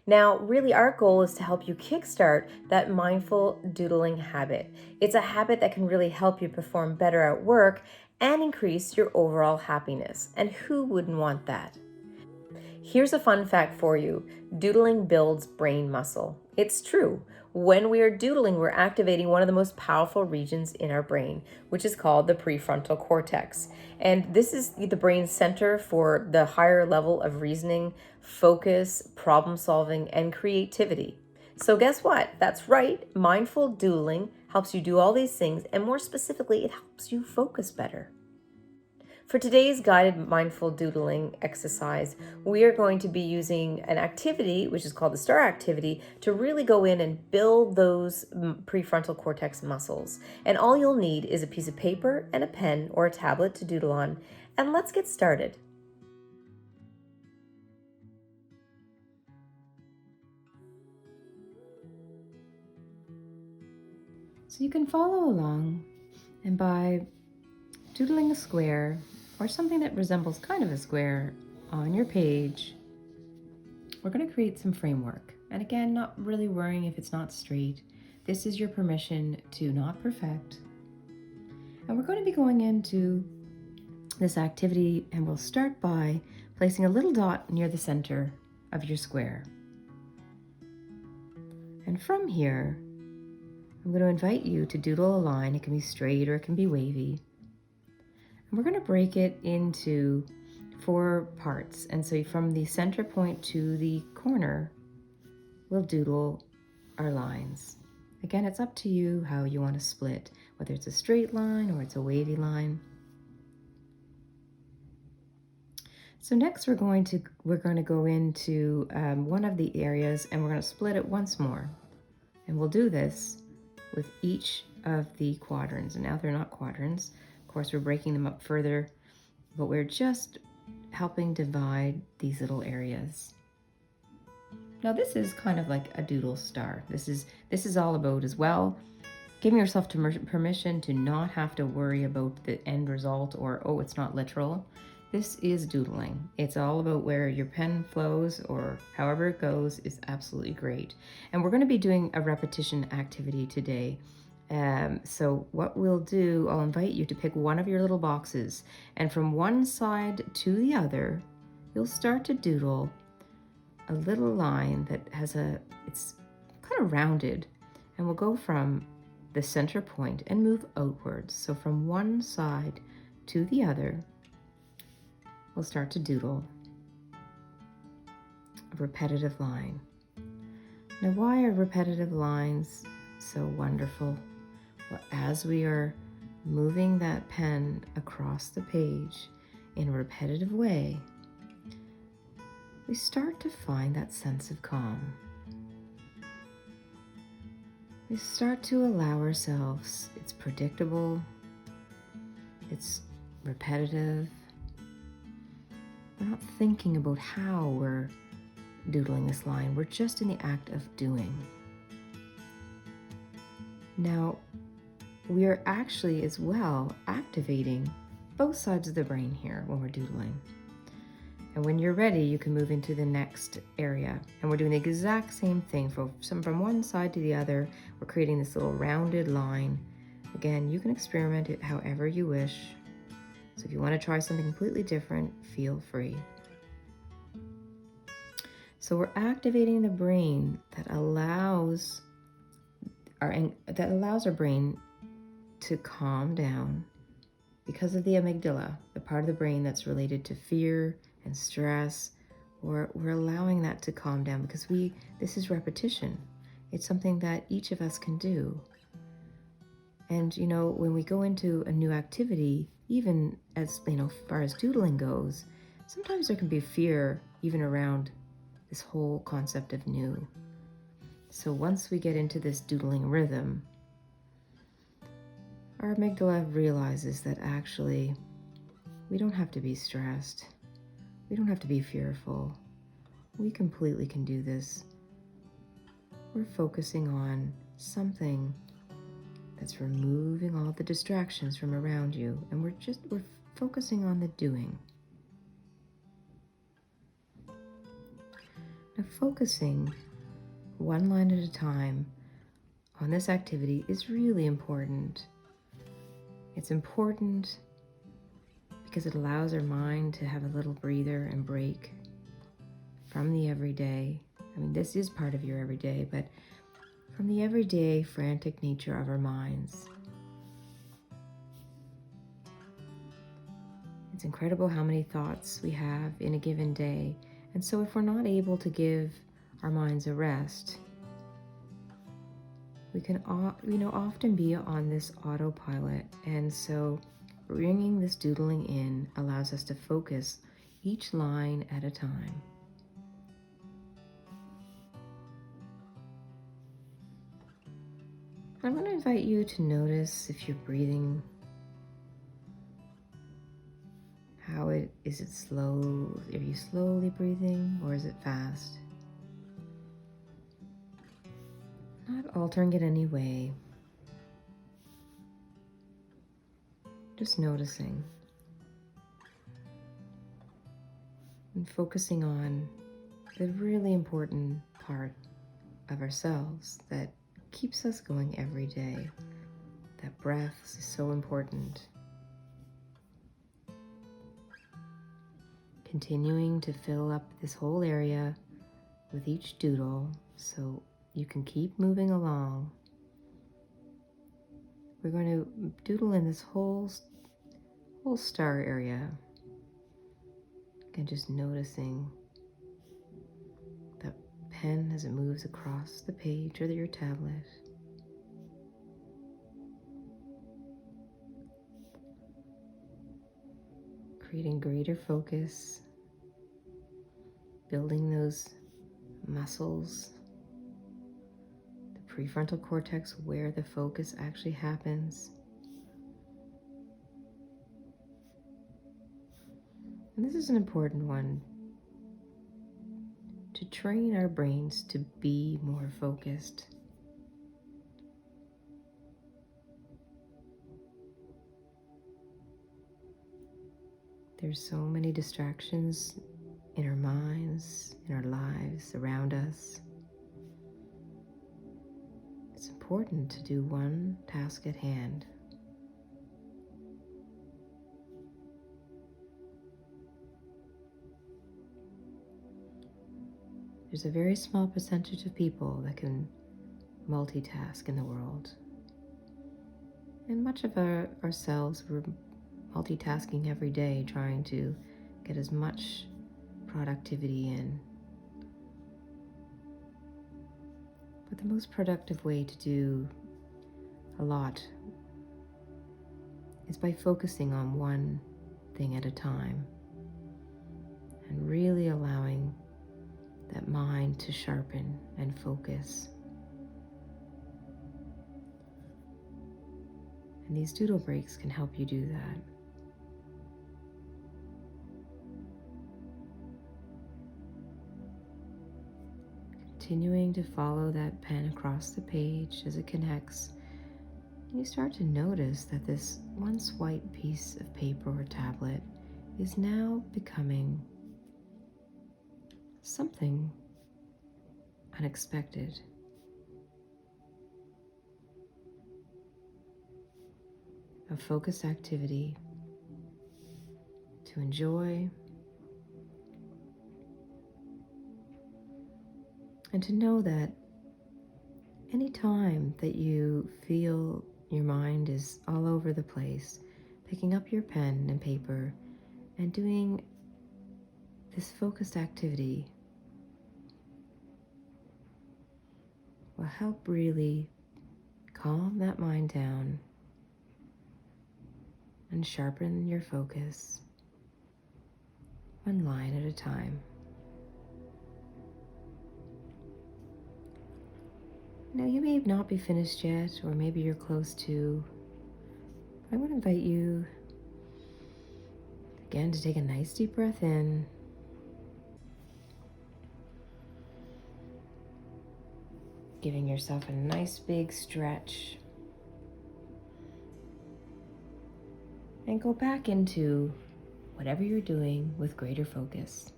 Now, really, our goal is to help you kickstart that mindful doodling habit. It's a habit that can really help you perform better at work and increase your overall happiness. And who wouldn't want that? Here's a fun fact for you: doodling builds brain muscle. It's true. When we are doodling, we're activating one of the most powerful regions in our brain, which is called the prefrontal cortex. And this is the brain center for the higher level of reasoning, focus, problem solving, and creativity. So, guess what? That's right. Mindful doodling helps you do all these things, and more specifically, it helps you focus better. For today's guided mindful doodling exercise, we are going to be using an activity, which is called the STAR activity, to really go in and build those prefrontal cortex muscles. And all you'll need is a piece of paper and a pen or a tablet to doodle on. And let's get started. So you can follow along, and by doodling a square or something that resembles kind of a square on your page, we're going to create some framework. And again, not really worrying if it's not straight. This is your permission to not perfect. And we're going to be going into this activity, and we'll start by placing a little dot near the center of your square. And from here, I'm going to invite you to doodle a line. It can be straight or it can be wavy. And we're going to break it into 4 parts. And so from the center point to the corner, we'll doodle our lines. Again, it's up to you how you want to split, whether it's a straight line or it's a wavy line. So next we're going to go into one of the areas, and we're going to split it once more. And we'll do this with each of the quadrants. And now they're not quadrants. Of course, we're breaking them up further, but we're just helping divide these little areas. Now this is kind of like a doodle star. This is all about as well giving yourself permission to not have to worry about the end result or, oh, it's not literal. This is doodling. It's all about where your pen flows, or however it goes is absolutely great. And we're going to be doing a repetition activity today. So what we'll do, I'll invite you to pick one of your little boxes, and from one side to the other, you'll start to doodle a little line that it's kind of rounded, and we'll go from the center point and move outwards. So from one side to the other, we'll start to doodle a repetitive line. Now, why are repetitive lines so wonderful? Well, as we are moving that pen across the page in a repetitive way, we start to find that sense of calm. We start to allow ourselves, it's predictable, it's repetitive. We're not thinking about how we're doodling this line. We're just in the act of doing. Now, we are actually as well activating both sides of the brain here when we're doodling. And when you're ready, you can move into the next area. And we're doing the exact same thing from one side to the other. We're creating this little rounded line. Again, you can experiment it however you wish. So if you want to try something completely different, feel free. So we're activating the brain that allows our brain to calm down because of the amygdala, the part of the brain that's related to fear and stress. We're allowing that to calm down because this is repetition. It's something that each of us can do. And when we go into a new activity, even as far as doodling goes, sometimes there can be fear even around this whole concept of new. So once we get into this doodling rhythm, our amygdala realizes that actually we don't have to be stressed. We don't have to be fearful. We completely can do this. We're focusing on something that's removing all the distractions from around you, and we're focusing on the doing. Now, focusing one line at a time on this activity is really important. It's important because it allows our mind to have a little breather and break from the everyday. I mean, this is part of your everyday, but from the everyday frantic nature of our minds. It's incredible how many thoughts we have in a given day. And so if we're not able to give our minds a rest, we can often be on this autopilot. And so bringing this doodling in allows us to focus each line at a time. I want to invite you to notice if you're breathing. Is it slow? Are you slowly breathing or is it fast? Not altering it any way. Just noticing. And focusing on the really important part of ourselves that keeps us going every day. That breath is so important. Continuing to fill up this whole area with each doodle so you can keep moving along. We're going to doodle in this whole star area. And just noticing that pen as it moves across the page or your tablet. Creating greater focus, building those muscles, the prefrontal cortex where the focus actually happens. And this is an important one, to train our brains to be more focused. There's so many distractions in our minds, in our lives, around us. It's important to do one task at hand. There's a very small percentage of people that can multitask in the world. And much of ourselves, we're multitasking every day, trying to get as much productivity in. But the most productive way to do a lot is by focusing on one thing at a time and really allowing that mind to sharpen and focus. And these doodle breaks can help you do that. Continuing to follow that pen across the page as it connects, and you start to notice that this once white piece of paper or tablet is now becoming something unexpected. A focused activity to enjoy and to know that any time that you feel your mind is all over the place, picking up your pen and paper and doing this focused activity will help really calm that mind down and sharpen your focus one line at a time. Now, you may not be finished yet, or maybe you're close to. I want to invite you again to take a nice deep breath in. Giving yourself a nice big stretch. And go back into whatever you're doing with greater focus.